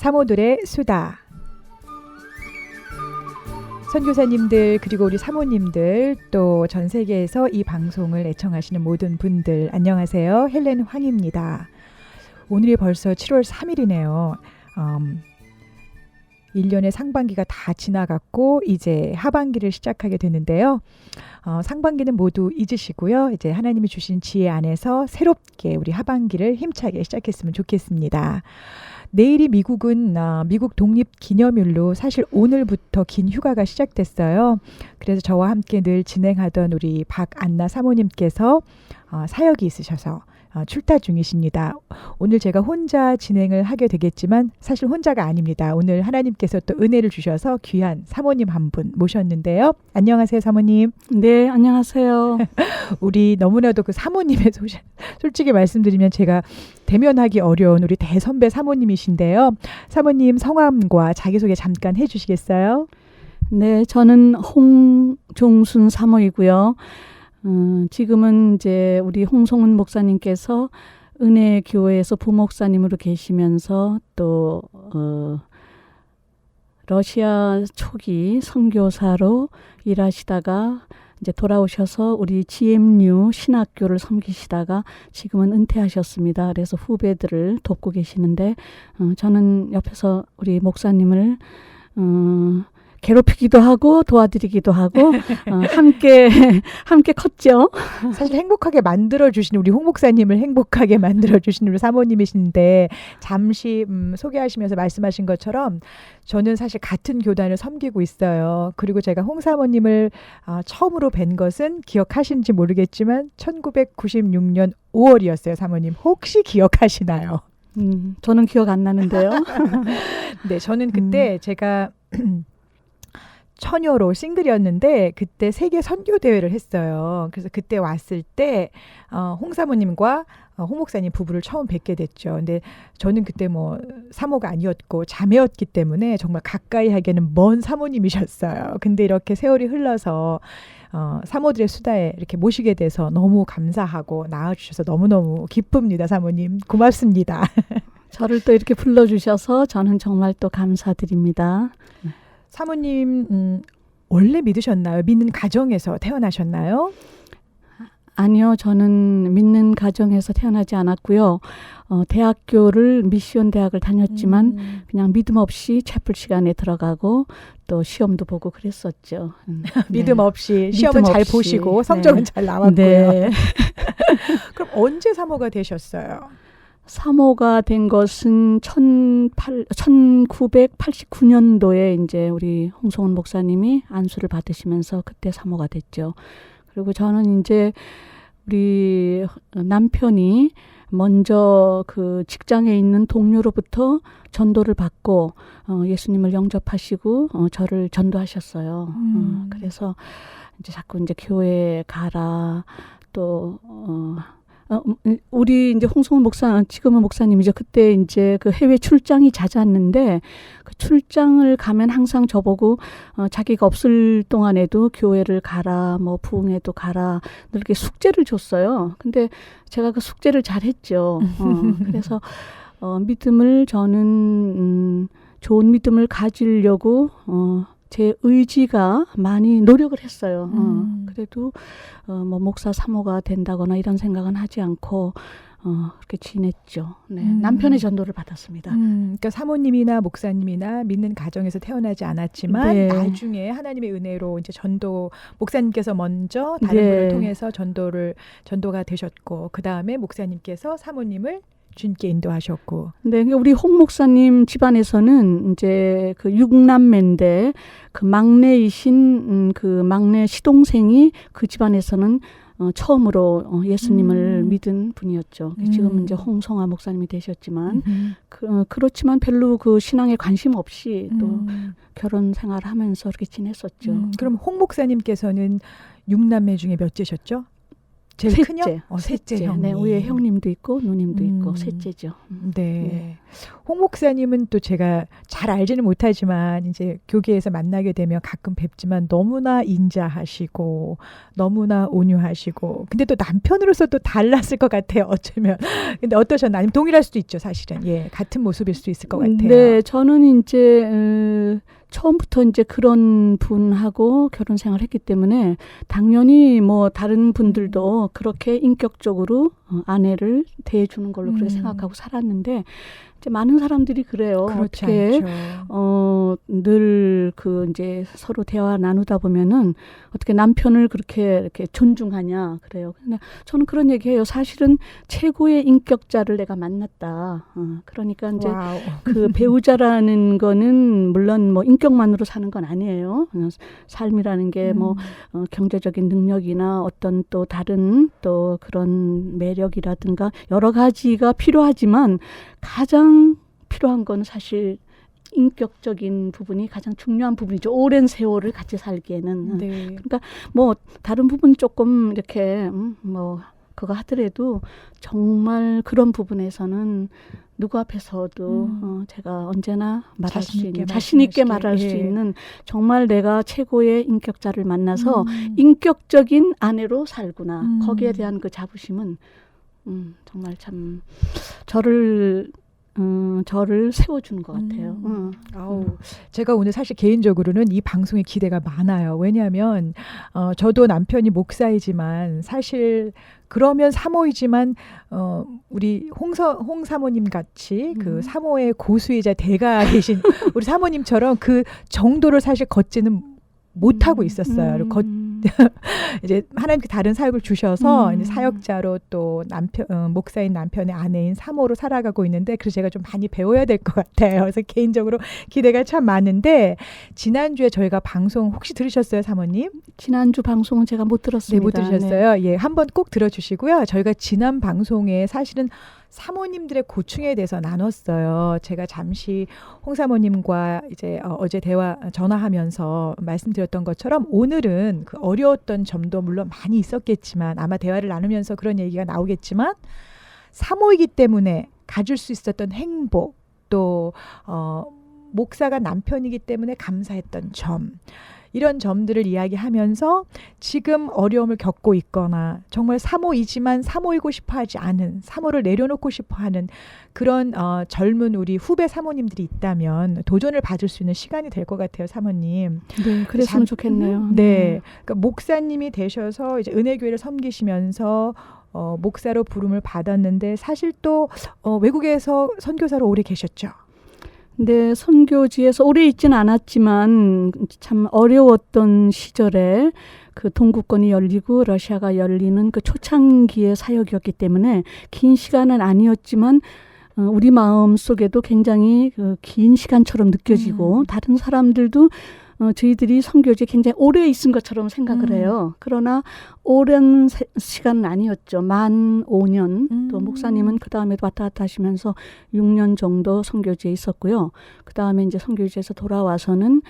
사모들의 수다. 선교사님들 그리고 우리 사모님들 또 전 세계에서 이 방송을 애청하시는 모든 분들 안녕하세요. 헬렌 황입니다. 오늘이 벌써 7월 3일이네요. 1년의 상반기가 다 지나갔고 이제 하반기를 시작하게 되는데요. 상반기는 모두 잊으시고요. 이제 하나님이 주신 지혜 안에서 새롭게 우리 하반기를 힘차게 시작했으면 좋겠습니다. 내일이 미국은 미국 독립기념일로 사실 오늘부터 긴 휴가가 시작됐어요. 그래서 저와 함께 늘 진행하던 우리 박안나 사모님께서 사역이 있으셔서 출타 중이십니다. 오늘 제가 혼자 진행을 하게 되겠지만 사실 혼자가 아닙니다. 오늘 하나님께서 또 은혜를 주셔서 귀한 사모님 한 분 모셨는데요. 안녕하세요, 사모님. 네, 안녕하세요. 우리 너무나도 그 사모님의 솔직히 말씀드리면 제가 대면하기 어려운 우리 대선배 사모님이신데요. 사모님 성함과 자기소개 잠깐 해주시겠어요? 네, 저는 홍종순 사모이고요. 지금은 이제 우리 홍성훈 목사님께서 은혜교회에서 부목사님으로 계시면서 또 러시아 초기 선교사로 일하시다가 이제 돌아오셔서 우리 GMU 신학교를 섬기시다가 지금은 은퇴하셨습니다. 그래서 후배들을 돕고 계시는데 저는 옆에서 우리 목사님을 괴롭히기도 하고 도와드리기도 하고 함께 컸죠. 사실 행복하게 만들어주신 우리 홍 목사님을 행복하게 만들어주신 우리 사모님이신데 잠시 소개하시면서 말씀하신 것처럼 저는 사실 같은 교단을 섬기고 있어요. 그리고 제가 홍 사모님을 처음으로 뵌 것은 기억하시는지 모르겠지만 1996년 5월이었어요. 사모님 혹시 기억하시나요? 저는 기억 안 나는데요. 네, 저는 그때 제가 처녀로 싱글이었는데 그때 세계 선교 대회를 했어요. 그래서 그때 왔을 때 홍 사모님과 홍 목사님 부부를 처음 뵙게 됐죠. 근데 저는 그때 뭐 사모가 아니었고 자매였기 때문에 정말 가까이 하기에는 먼 사모님이셨어요. 근데 이렇게 세월이 흘러서 사모들의 수다에 이렇게 모시게 돼서 너무 감사하고 나와주셔서 너무너무 기쁩니다. 사모님 고맙습니다. 저를 또 이렇게 불러주셔서 저는 정말 또 감사드립니다. 사모님 원래 믿으셨나요? 믿는 가정에서 태어나셨나요? 아니요. 저는 믿는 가정에서 태어나지 않았고요. 대학교를 미시온 대학을 다녔지만 그냥 믿음 없이 채플 시간에 들어가고 또 시험도 보고 그랬었죠. 믿음 네. 없이 시험은 잘 보시고 성적은 잘 나왔고요. 네. 그럼 언제 사모가 되셨어요? 사모가 된 것은 1989년도에 이제 우리 홍성훈 목사님이 안수를 받으시면서 그때 사모가 됐죠. 그리고 저는 이제 우리 남편이 먼저 그 직장에 있는 동료로부터 전도를 받고 예수님을 영접하시고 저를 전도하셨어요. 그래서 이제 자꾸 이제 교회에 가라 또 우리 이제 홍성훈 목사, 지금은 목사님이죠. 그때 이제 그 해외 출장이 잦았는데 그 출장을 가면 항상 저보고 자기가 없을 동안에도 교회를 가라, 뭐 부흥회도 가라, 이렇게 숙제를 줬어요. 근데 제가 그 숙제를 잘 했죠. 그래서 믿음을 저는 좋은 믿음을 가지려고 제 의지가 많이 노력을 했어요. 그래도 뭐 목사 사모가 된다거나 이런 생각은 하지 않고 그렇게 지냈죠. 네. 남편의 전도를 받았습니다. 그러니까 사모님이나 목사님이나 믿는 가정에서 태어나지 않았지만 네. 나중에 하나님의 은혜로 이제 전도 목사님께서 먼저 다른 네. 분을 통해서 전도가 되셨고 그 다음에 목사님께서 사모님을 주님께 인도하셨고. 네, 우리 홍 목사님 집안에서는 이제 그 6남매인데 그 막내이신 그 막내 시동생이 그 집안에서는 처음으로 예수님을 믿은 분이었죠. 지금은 이제 홍성아 목사님이 되셨지만 그렇지만 별로 그 신앙에 관심 없이 또 결혼 생활하면서 이렇게 지냈었죠. 그럼 홍 목사님께서는 6남매 중에 몇째셨죠? 제일 셋째, 큰형? 셋째 형님. 네, 위에 형님도 있고 누님도 있고 셋째죠. 네. 홍 목사님은 또 제가 잘 알지는 못하지만 이제 교계에서 만나게 되면 가끔 뵙지만 너무나 인자하시고 너무나 온유하시고 근데 또 남편으로서 또 달랐을 것 같아요. 어쩌면. 근데 어떠셨나요? 아니면 동일할 수도 있죠, 사실은. 예, 같은 모습일 수도 있을 것 같아요. 네, 저는 이제 처음부터 이제 그런 분하고 결혼 생활했기 때문에 당연히 뭐 다른 분들도 그렇게 인격적으로 아내를 대해주는 걸로 그렇게 생각하고 살았는데 이제 많은 사람들이 그래요. 그렇지 어떻게 않죠. 늘 그 이제 서로 대화 나누다 보면은 어떻게 남편을 그렇게 이렇게 존중하냐 그래요. 근데 저는 그런 얘기해요. 사실은 최고의 인격자를 내가 만났다. 그러니까 이제 와우. 그 배우자라는 거는 물론 뭐 인격만으로 사는 건 아니에요. 삶이라는 게 뭐 경제적인 능력이나 어떤 또 다른 또 그런 매력이라든가 여러 가지가 필요하지만 가장 필요한 건 사실 인격적인 부분이 가장 중요한 부분이죠. 오랜 세월을 같이 살기에는. 네. 그러니까 뭐 다른 부분 조금 이렇게 뭐 그거 하더라도 정말 그런 부분에서는 누구 앞에서도 제가 언제나 말할 수 있는 자신 있게 말할 수 있는 정말 내가 최고의 인격자를 만나서 인격적인 아내로 살구나. 거기에 대한 그 자부심은 정말 참 저를 세워주는 것 같아요. 제가 오늘 사실 개인적으로는 이 방송에 기대가 많아요. 왜냐하면 저도 남편이 목사이지만 사실 그러면 사모이지만 우리 홍 사모님 같이 그 사모의 고수이자 대가이신 우리 사모님처럼 그 정도를 사실 걷지는 못하고 있었어요. 이제 하나님께 다른 사역을 주셔서 이제 사역자로 또 남편 목사인 남편의 아내인 사모로 살아가고 있는데 그래서 제가 좀 많이 배워야 될 것 같아요. 그래서 개인적으로 기대가 참 많은데 지난주에 저희가 방송 혹시 들으셨어요, 사모님? 지난주 방송은 제가 못 들었습니다. 네, 못 들으셨어요? 네. 예, 한번 꼭 들어주시고요. 저희가 지난 방송에 사실은 사모님들의 고충에 대해서 나눴어요. 제가 잠시 홍 사모님과 이제 어제 전화하면서 말씀드렸던 것처럼 오늘은 그 어려웠던 점도 물론 많이 있었겠지만 아마 대화를 나누면서 그런 얘기가 나오겠지만 사모이기 때문에 가질 수 있었던 행복 또 목사가 남편이기 때문에 감사했던 점 이런 점들을 이야기하면서 지금 어려움을 겪고 있거나 정말 사모이지만 사모이고 싶어하지 않은 사모를 내려놓고 싶어하는 그런 젊은 우리 후배 사모님들이 있다면 도전을 받을 수 있는 시간이 될 것 같아요, 사모님. 네, 그랬으면 좋겠네요. 네, 그러니까 목사님이 되셔서 이제 은혜교회를 섬기시면서 목사로 부름을 받았는데 사실 또 외국에서 선교사로 오래 계셨죠. 네, 선교지에서 오래 있지는 않았지만 참 어려웠던 시절에 그 동구권이 열리고 러시아가 열리는 그 초창기의 사역이었기 때문에 긴 시간은 아니었지만 우리 마음 속에도 굉장히 그 긴 시간처럼 느껴지고 다른 사람들도 저희들이 선교지에 굉장히 오래 있은 것처럼 생각을 해요. 그러나 오랜 시간은 아니었죠. 만 5년. 또 목사님은 그 다음에도 왔다 갔다 하시면서 6년 정도 선교지에 있었고요. 그 다음에 이제 선교지에서 돌아와서는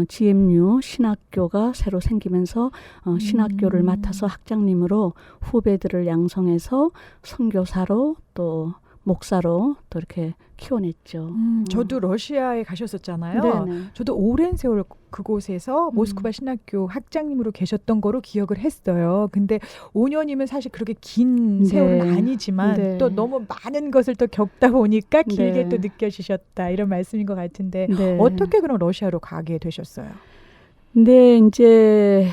GMU 신학교가 새로 생기면서 신학교를 맡아서 학장님으로 후배들을 양성해서 선교사로 또 목사로 또 이렇게 키워냈죠. 저도 러시아에 가셨었잖아요. 네네. 저도 오랜 세월 그곳에서 모스크바 신학교 학장님으로 계셨던 거로 기억을 했어요. 근데 5년이면 사실 그렇게 긴 세월은 아니지만 또 너무 많은 것을 또 겪다 보니까 길게 또 느껴지셨다 이런 말씀인 것 같은데 어떻게 그럼 러시아로 가게 되셨어요? 네, 이제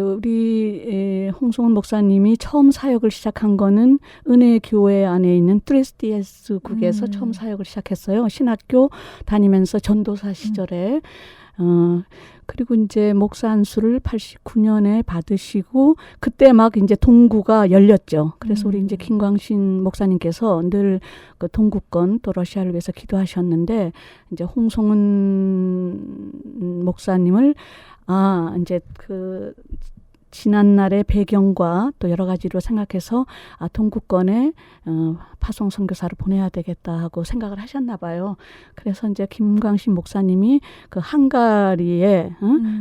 우리 홍성훈 목사님이 처음 사역을 시작한 거는 은혜 교회 안에 있는 트레스티에스 국에서 처음 사역을 시작했어요. 신학교 다니면서 전도사 시절에 그리고 이제 목사 안수를 89년에 받으시고 그때 막 이제 동구가 열렸죠. 그래서 우리 이제 김광신 목사님께서 늘 그 동구권 또 러시아를 위해서 기도하셨는데 이제 홍성훈 목사님을 이제 그 지난날의 배경과 또 여러 가지로 생각해서 동구권에 파송 선교사를 보내야 되겠다 하고 생각을 하셨나 봐요. 그래서 이제 김광신 목사님이 그 헝가리에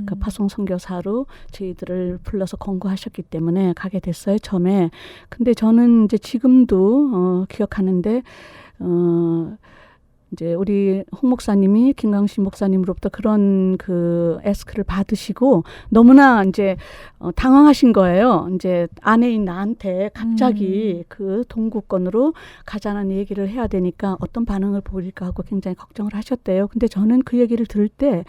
그 파송 선교사로 저희들을 불러서 권고하셨기 때문에 가게 됐어요, 처음에. 근데 저는 이제 지금도 기억하는데 이제 우리 홍 목사님이 김광신 목사님으로부터 그런 그 에스크를 받으시고 너무나 이제 당황하신 거예요. 이제 아내인 나한테 갑자기 그 동구권으로 가자는 얘기를 해야 되니까 어떤 반응을 보일까 하고 굉장히 걱정을 하셨대요. 근데 저는 그 얘기를 들을 때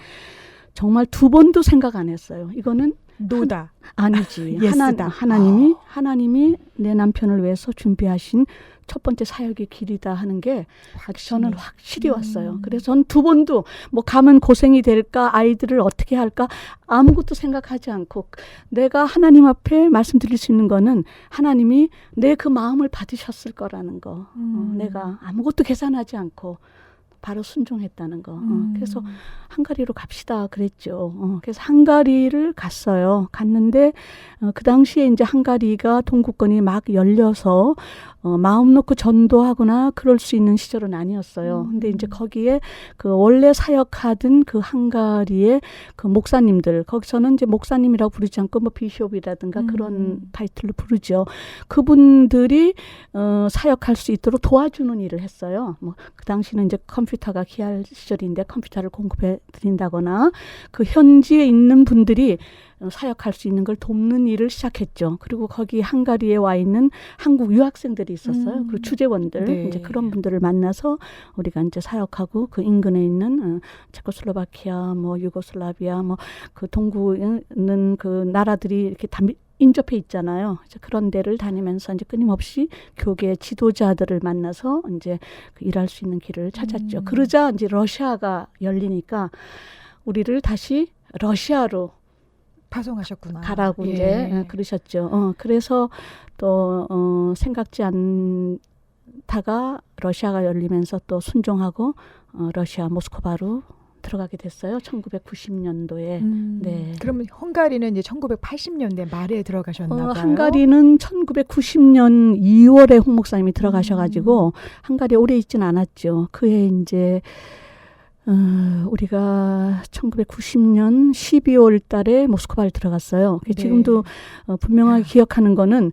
정말 두 번도 생각 안 했어요. 이거는 노다. 아니지. 예스다. 하나님이 내 남편을 위해서 준비하신 첫 번째 사역의 길이다 하는 게 저는 확실히 왔어요. 그래서 전 두 번도 뭐 가면 고생이 될까, 아이들을 어떻게 할까 아무것도 생각하지 않고 내가 하나님 앞에 말씀드릴 수 있는 거는 하나님이 내 그 마음을 받으셨을 거라는 거. 내가 아무것도 계산하지 않고 바로 순종했다는 거. 그래서 헝가리로 갑시다 그랬죠. 그래서 헝가리를 갔어요. 갔는데 그 당시에 이제 헝가리가 동구권이 막 열려서 마음 놓고 전도하거나 그럴 수 있는 시절은 아니었어요. 근데 이제 거기에 그 원래 사역하던 그 헝가리의 그 목사님들, 거기서는 이제 목사님이라고 부르지 않고 뭐 비숍이라든가 그런 타이틀로 부르죠. 그분들이 사역할 수 있도록 도와주는 일을 했어요. 뭐 그 당시는 이제 컴퓨터가 귀할 시절인데 컴퓨터를 공급해 드린다거나 그 현지에 있는 분들이 사역할 수 있는 걸 돕는 일을 시작했죠. 그리고 거기 헝가리에 와 있는 한국 유학생들이 있었어요. 그리고 주재원들, 네. 이제 그런 분들을 만나서 우리가 이제 사역하고 그 인근에 있는 체코슬로바키아, 뭐 유고슬라비아, 뭐 그 동구는 그 나라들이 이렇게 다 인접해 있잖아요. 이제 그런 데를 다니면서 이제 끊임없이 교계 지도자들을 만나서 이제 그 일할 수 있는 길을 찾았죠. 그러자 이제 러시아가 열리니까 우리를 다시 러시아로 파송하셨구나. 가라고 예. 이제 그러셨죠. 그래서 또 생각지 않다가 러시아가 열리면서 또 순종하고 러시아 모스크바로 들어가게 됐어요. 1990년도에. 네. 그러면 헝가리는 이제 1980년대 말에 들어가셨나 봐요. 헝가리는 1990년 2월에 홍 목사님이 들어가셔가지고 헝가리에 오래 있지는 않았죠. 그해 이제 우리가 1990년 12월 달에 모스크바를 들어갔어요. 네. 지금도 분명하게 기억하는 거는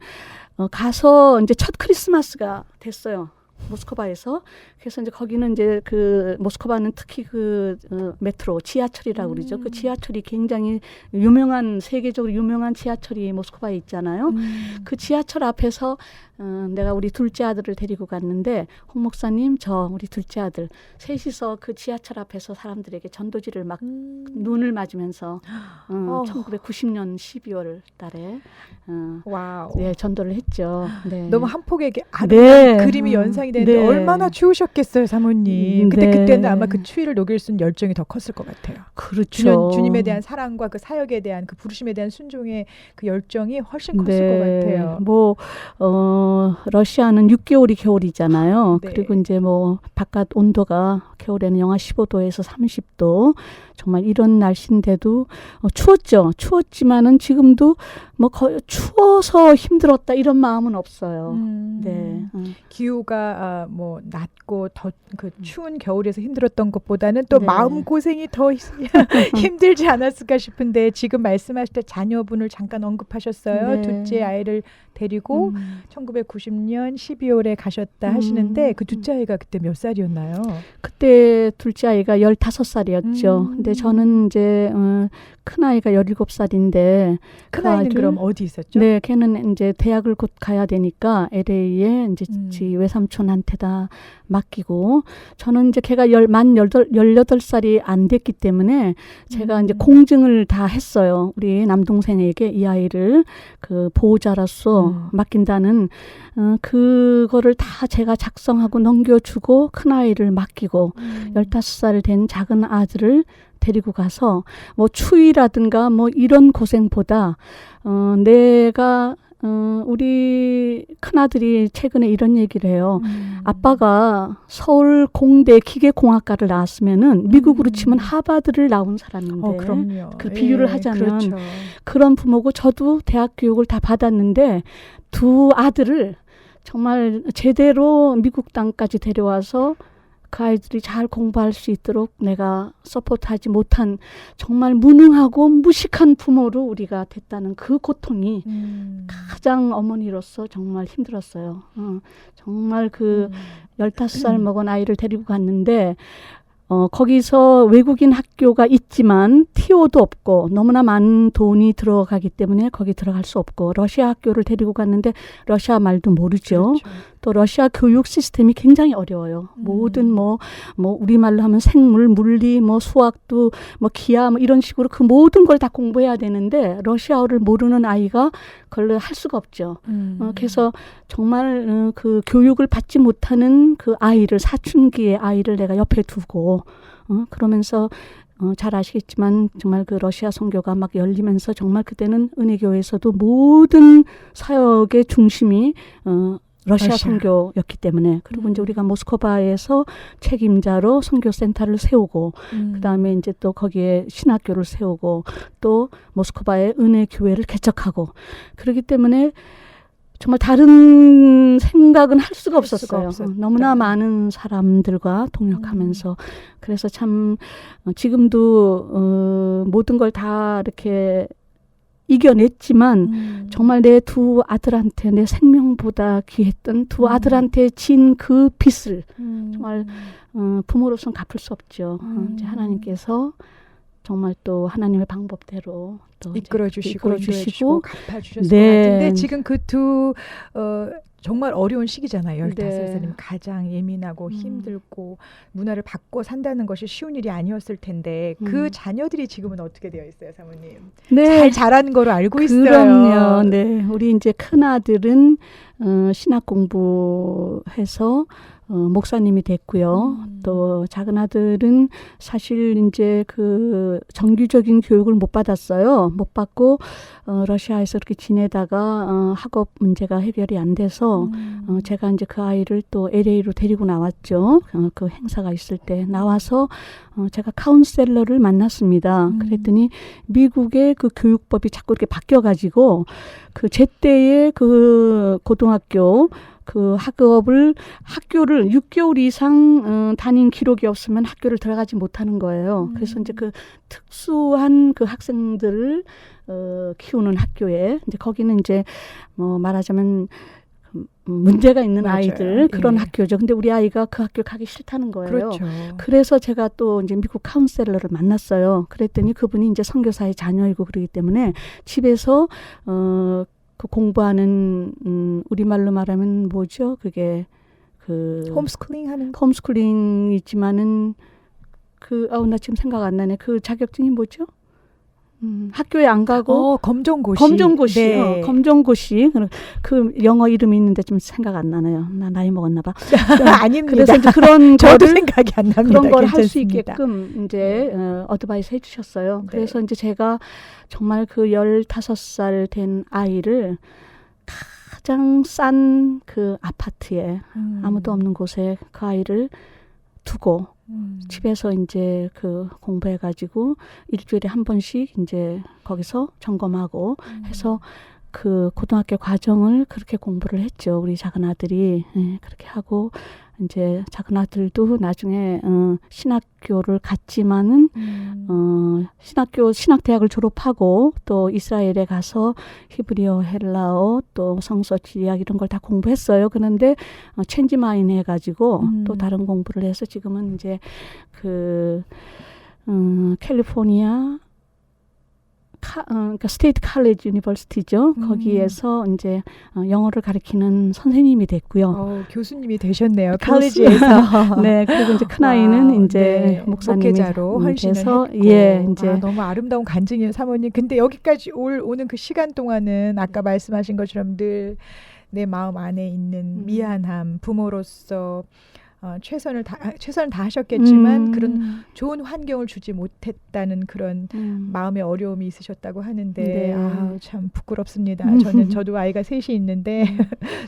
가서 이제 첫 크리스마스가 됐어요. 모스크바에서. 그래서 이제 거기는 이제 그 모스크바는 특히 그 메트로 지하철이라고 그러죠. 그 지하철이 굉장히 유명한, 세계적으로 유명한 지하철이 모스크바에 있잖아요. 그 지하철 앞에서 내가 우리 둘째 아들을 데리고 갔는데 홍 목사님, 저 우리 둘째 아들 셋이서 그 지하철 앞에서 사람들에게 전도지를 막 눈을 맞으면서 1990년 12월 달에 와우. 네, 전도를 했죠. 네. 너무 한 폭의 아름다운 네. 그림이 연상이 되는데 네. 얼마나 추우셨겠어요, 사모님. 근데 네. 그때는 아마 그 추위를 녹일 수 있는 열정이 더 컸을 것 같아요. 그렇죠. 주님에 대한 사랑과 그 사역에 대한 그 부르심에 대한 순종의 그 열정이 훨씬 컸을 것 같아요. 뭐 러시아는 6개월이 겨울이잖아요. 네. 그리고 이제 뭐 바깥 온도가 겨울에는 영하 15도에서 30도, 정말 이런 날씨인데도 추웠죠. 추웠지만은 지금도 뭐 거의 추워서 힘들었다 이런 마음은 없어요. 네. 기후가 뭐 낮고 더 그 추운 겨울에서 힘들었던 것보다는 또 네. 마음 고생이 더 힘들지 않았을까 싶은데 지금 말씀하실 때 자녀분을 잠깐 언급하셨어요. 네. 둘째 아이를 데리고 1990년 12월에 가셨다 하시는데 그 둘째 아이가 그때 몇 살이었나요? 그때 둘째 아이가 15살이었죠. 근데 저는 이제 큰 아이가 17살인데 큰 아이는 그럼 어디 있었죠? 네, 걔는 이제 대학을 곧 가야 되니까 LA에 이제 지 외삼촌한테다 맡기고 저는 이제 걔가 만 18살이 안 됐기 때문에 제가 이제 공증을 다 했어요. 우리 남동생에게 이 아이를 그 보호자로서 맡긴다는 그거를 다 제가 작성하고 넘겨주고 큰 아이를 맡기고 15살 된 작은 아들을 데리고 가서 뭐 추위라든가 뭐 이런 고생보다 내가 우리 큰아들이 최근에 이런 얘기를 해요. 아빠가 서울 공대 기계공학과를 나왔으면은 미국으로 치면 하버드를 나온 사람인데 그럼요. 그 비유를 예, 하자면 그렇죠. 그런 부모고 저도 대학 교육을 다 받았는데 두 아들을 정말 제대로 미국 땅까지 데려와서 그 아이들이 잘 공부할 수 있도록 내가 서포트하지 못한 정말 무능하고 무식한 부모로 우리가 됐다는 그 고통이 가장 어머니로서 정말 힘들었어요. 정말 그 15살 먹은 아이를 데리고 갔는데 거기서 외국인 학교가 있지만 TO도 없고 너무나 많은 돈이 들어가기 때문에 거기 들어갈 수 없고 러시아 학교를 데리고 갔는데 러시아 말도 모르죠. 그렇죠. 또 러시아 교육 시스템이 굉장히 어려워요. 모든 뭐 우리말로 하면 생물, 물리, 뭐 수학도 뭐 기하 뭐 이런 식으로 그 모든 걸 다 공부해야 되는데 러시아어를 모르는 아이가 그걸 할 수가 없죠. 그래서 정말 그 교육을 받지 못하는 그 아이를 사춘기의 아이를 내가 옆에 두고 그러면서 잘 아시겠지만 정말 그 러시아 선교가 막 열리면서 정말 그때는 은혜교회에서도 모든 사역의 중심이 러시아 선교였기 때문에 그리고 이제 우리가 모스크바에서 책임자로 선교센터를 세우고 그다음에 이제 또 거기에 신학교를 세우고 또 모스크바에 은혜교회를 개척하고 그렇기 때문에 정말 다른 생각은 할 수가 없었어요. 너무나 많은 사람들과 동역하면서 그래서 참 지금도 모든 걸 다 이렇게 이겨냈지만 정말 내 두 아들한테 내 생명보다 귀했던 두 아들한테 진 그 빚을 정말 부모로서는 갚을 수 없죠. 이제 하나님께서 정말 또 하나님의 방법대로 또 이끌어 주시고 갚아주셨을 네. 것 같은데 지금 그 두 정말 어려운 시기잖아요. 15살이면 가장 예민하고 힘들고 문화를 바꿔 산다는 것이 쉬운 일이 아니었을 텐데 그 자녀들이 지금은 어떻게 되어 있어요, 사모님? 네. 잘 자라는 거로 알고 있어요. 그럼요. 네. 우리 이제 큰아들은 신학 공부해서 목사님이 됐고요. 또 작은 아들은 사실 이제 그 정규적인 교육을 못 받았어요. 못 받고 러시아에서 이렇게 지내다가 학업 문제가 해결이 안 돼서 제가 이제 그 아이를 또 LA로 데리고 나왔죠. 그 행사가 있을 때 나와서 제가 카운셀러를 만났습니다. 그랬더니 미국의 그 교육법이 자꾸 이렇게 바뀌어가지고 그 제때의 그 고등학교 그 학교를 6개월 이상 다닌 기록이 없으면 학교를 들어가지 못하는 거예요. 그래서 이제 그 특수한 그 학생들을 키우는 학교에 이제 거기는 이제 뭐 말하자면 문제가 있는 맞아요. 아이들 그런 예. 학교죠. 근데 우리 아이가 그 학교 가기 싫다는 거예요. 그렇죠. 그래서 제가 또 이제 미국 카운셀러를 만났어요. 그랬더니 그분이 이제 선교사의 자녀이고 그러기 때문에 집에서 그 공부하는 우리말로 말하면 뭐죠? 그게 그 홈스쿨링 하는 거. 홈스쿨링이지만은 나 지금 생각 안 나네. 그 자격증이 뭐죠? 학교에 안 가고 검정고시. 검정고시. 네. 검정고시. 그 영어 이름이 있는데 좀 생각 안 나네요. 나 나이 먹었나 봐. 아닙니다. 그래서 이제 그런 저도 거를 생각이 안 납니다. 그런 걸 할 수 괜찮습니다. 있게끔 이제 어드바이스 해주셨어요. 네. 그래서 이제 제가 정말 그 15살 된 아이를 가장 싼 그 아파트에 아무도 없는 곳에 그 아이를 두고 집에서 이제 그 공부해가지고 일주일에 한 번씩 이제 거기서 점검하고 해서 그 고등학교 과정을 그렇게 공부를 했죠. 우리 작은 아들이 그렇게 하고 이제 작은 아들도 나중에 신학교를 갔지만은 신학대학을 졸업하고 또 이스라엘에 가서 히브리어, 헬라어, 또 성서 지리학 이런 걸 다 공부했어요. 그런데 체인지 마인 해가지고 또 다른 공부를 해서 지금은 이제 그 캘리포니아 그러니까 스테이트 칼리지 유니버시티죠. 거기에서 이제 영어를 가르치는 선생님이 됐고요. 교수님이 되셨네요. 칼리지에서. 네, 그리고 이제 큰 아이는 이제 네, 목사님이 목회자로 헌신을 돼서 했고. 예, 이제 너무 아름다운 간증이에요, 사모님. 근데 여기까지 오는 그 시간 동안은 아까 말씀하신 것처럼 늘 내 마음 안에 있는 미안함, 부모로서 최선을 다하셨겠지만 음. 그런 좋은 환경을 주지 못했다는 그런 마음의 어려움이 있으셨다고 하는데 네. 참 부끄럽습니다. 저도 아이가 셋이 있는데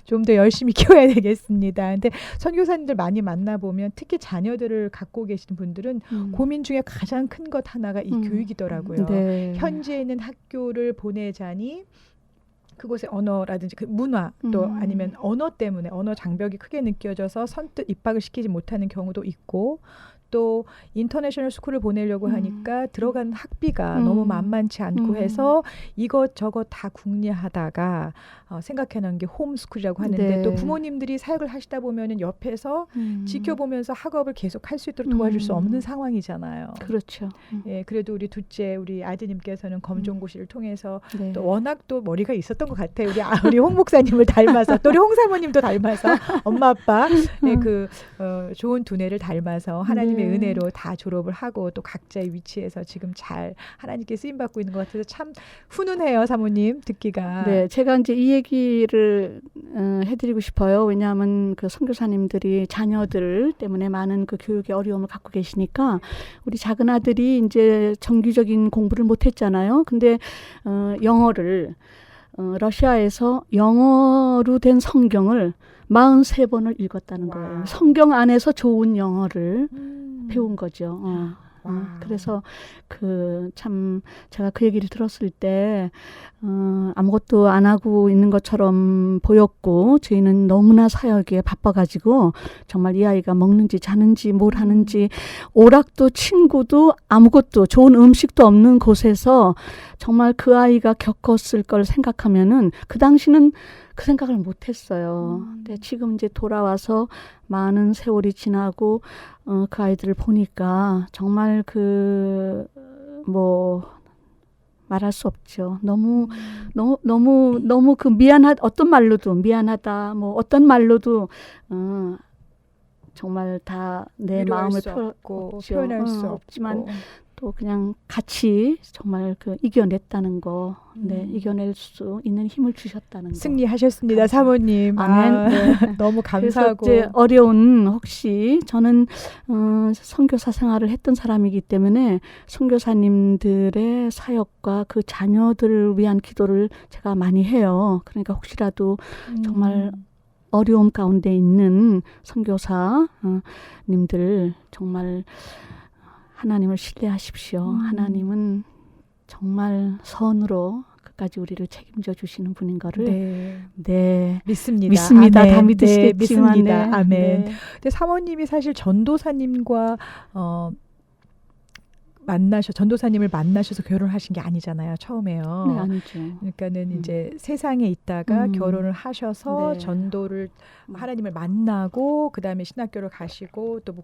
좀 더 열심히 키워야 되겠습니다. 근데 선교사님들 많이 만나보면 특히 자녀들을 갖고 계신 분들은 고민 중에 가장 큰 것 하나가 이 교육이더라고요. 네. 현지에 있는 학교를 보내자니 그곳의 언어라든지 그 문화 또 아니면 언어 때문에 언어 장벽이 크게 느껴져서 선뜻 입학을 시키지 못하는 경우도 있고 또 인터내셔널 스쿨을 보내려고 하니까 들어간 학비가 너무 만만치 않고 해서 이것저것 다 궁리하다가 생각해놓은 게 홈스쿨이라고 하는데 네. 또 부모님들이 사역을 하시다 보면은 옆에서 지켜보면서 학업을 계속 할 수 있도록 도와줄 수 없는 상황이잖아요. 그렇죠. 예, 그래도 우리 아드님께서는 검정고시를 통해서 네. 또 워낙 또 머리가 있었던 것 같아요. 우리 홍 목사님을 닮아서 또 우리 홍 사모님도 닮아서 엄마 아빠 좋은 두뇌를 닮아서 하나님의 네. 은혜로 다 졸업을 하고 또 각자의 위치에서 지금 잘 하나님께 쓰임 받고 있는 것 같아서 참 훈훈해요, 사모님 듣기가. 네, 제가 이제 이 얘기를 해드리고 싶어요. 왜냐하면 그 선교사님들이 자녀들 때문에 많은 그 교육의 어려움을 갖고 계시니까 우리 작은 아들이 이제 정규적인 공부를 못했잖아요. 근데 영어를 러시아에서 영어로 된 성경을 43번을 읽었다는 거예요. 와우. 성경 안에서 좋은 영어를 배운 거죠. 그래서 참 제가 그 얘기를 들었을 때 아무것도 안 하고 있는 것처럼 보였고 저희는 너무나 사역에 바빠가지고 정말 이 아이가 먹는지 자는지 뭘 하는지 오락도 친구도 아무것도 좋은 음식도 없는 곳에서 정말 그 아이가 겪었을 걸 생각하면은 그 당시는 그 생각을 못했어요. 근데 지금 이제 돌아와서 많은 세월이 지나고 그 아이들을 보니까 정말 말할 수 없죠. 너무 그 어떤 말로도 미안하다, 뭐 어떤 말로도 정말 다 내 마음을 표현할 수 없지만 없고. 또 그냥 같이 정말 이겨냈다는 거, 이겨낼 수 있는 힘을 주셨다는 거. 승리하셨습니다, 사모님. 아멘. 네. 너무 감사하고. 그래서 이제 어려운 혹시 저는 선교사 생활을 했던 사람이기 때문에 선교사님들의 사역과 그 자녀들을 위한 기도를 제가 많이 해요. 그러니까 혹시라도 정말 어려움 가운데 있는 선교사님들 정말 하나님을 신뢰하십시오. 하나님은 정말 선으로 끝까지 우리를 책임져 주시는 분인 거를 네. 믿습니다. 아멘. 다 믿으시겠지만 믿으시겠지만 네. 아멘. 네. 근데 사모님이 사실 전도사님과 전도사님을 만나셔서 결혼하신 게 아니잖아요. 처음에요. 네, 아니죠. 그러니까는 이제 세상에 있다가 결혼을 하셔서 네. 전도를 하나님을 만나고 그다음에 신학교를 가시고 또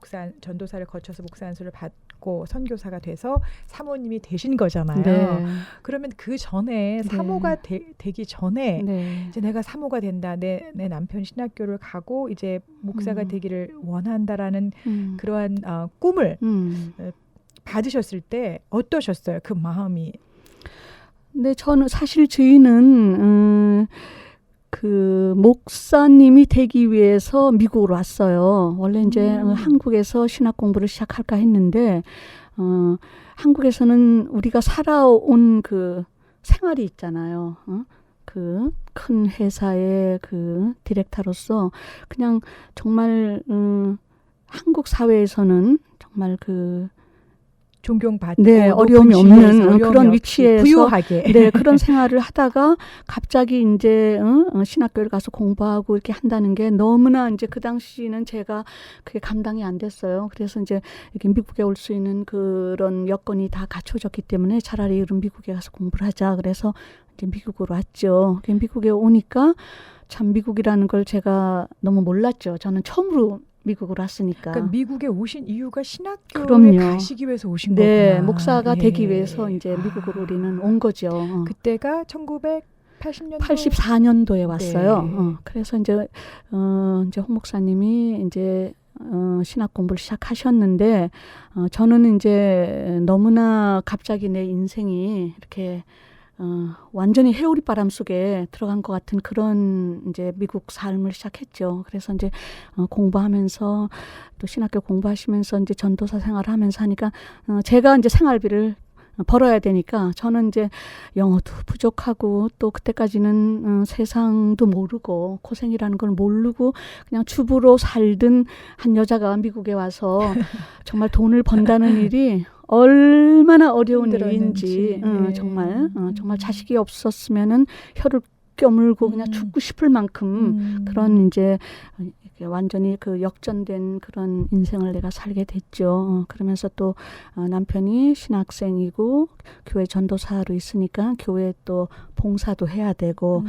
전도사를 거쳐서 목사 안수를 받고 선교사가 돼서 사모님이 되신 거잖아요. 네. 그러면 그 전에 사모가 되기 전에 네. 이제 내가 사모가 된다. 내 남편이 신학교를 가고 이제 목사가 되기를 원한다라는 그러한 꿈을 받으셨을 때 어떠셨어요? 그 마음이. 네, 저희는 그 목사님이 되기 위해서 미국으로 왔어요. 원래 이제 한국에서 신학 공부를 시작할까 했는데 한국에서는 우리가 살아온 그 생활이 있잖아요. 그 큰 회사의 그 디렉터로서 그냥 정말 한국 사회에서는 정말 존경받고 어려움이 없는 그런 위치에서 부유하게 그런 생활을 하다가 갑자기 이제 신학교를 가서 공부하고 이렇게 한다는 게 너무나 이제 그 당시는 제가 그게 감당이 안 됐어요. 그래서 이제 이렇게 미국에 올 수 있는 그런 여건이 다 갖춰졌기 때문에 차라리 그럼 미국에 가서 공부를 하자. 그래서 이제 미국으로 왔죠. 미국에 오니까 참 미국이라는 걸 제가 너무 몰랐죠. 저는 처음으로 미국으로 왔으니까. 그러니까 미국에 오신 이유가 신학교에 그럼요. 가시기 위해서 오신 네, 거구나. 목사가 되기 위해서 이제 미국으로 우리는 온 거죠. 그때가 1980년도 84년도에 왔어요. 네. 그래서 이제 홍 목사님이 이제 신학 공부를 시작하셨는데 저는 이제 너무나 갑자기 내 인생이 이렇게 완전히 해오리 바람 속에 들어간 것 같은 그런 이제 미국 삶을 시작했죠. 그래서 이제 공부하면서 또 신학교 공부하시면서 이제 전도사 생활하면서 하니까 제가 이제 생활비를 벌어야 되니까 저는 이제 영어도 부족하고 또 그때까지는 세상도 모르고 고생이라는 걸 모르고 그냥 주부로 살던 한 여자가 미국에 와서 정말 돈을 번다는 일이 얼마나 어려운 일인지 네. 정말 자식이 없었으면은 혀를 껴물고 그냥 죽고 싶을 만큼 그런 이제 완전히 그 역전된 그런 인생을 내가 살게 됐죠. 그러면서 또 남편이 신학생이고 교회 전도사로 있으니까 교회 또 봉사도 해야 되고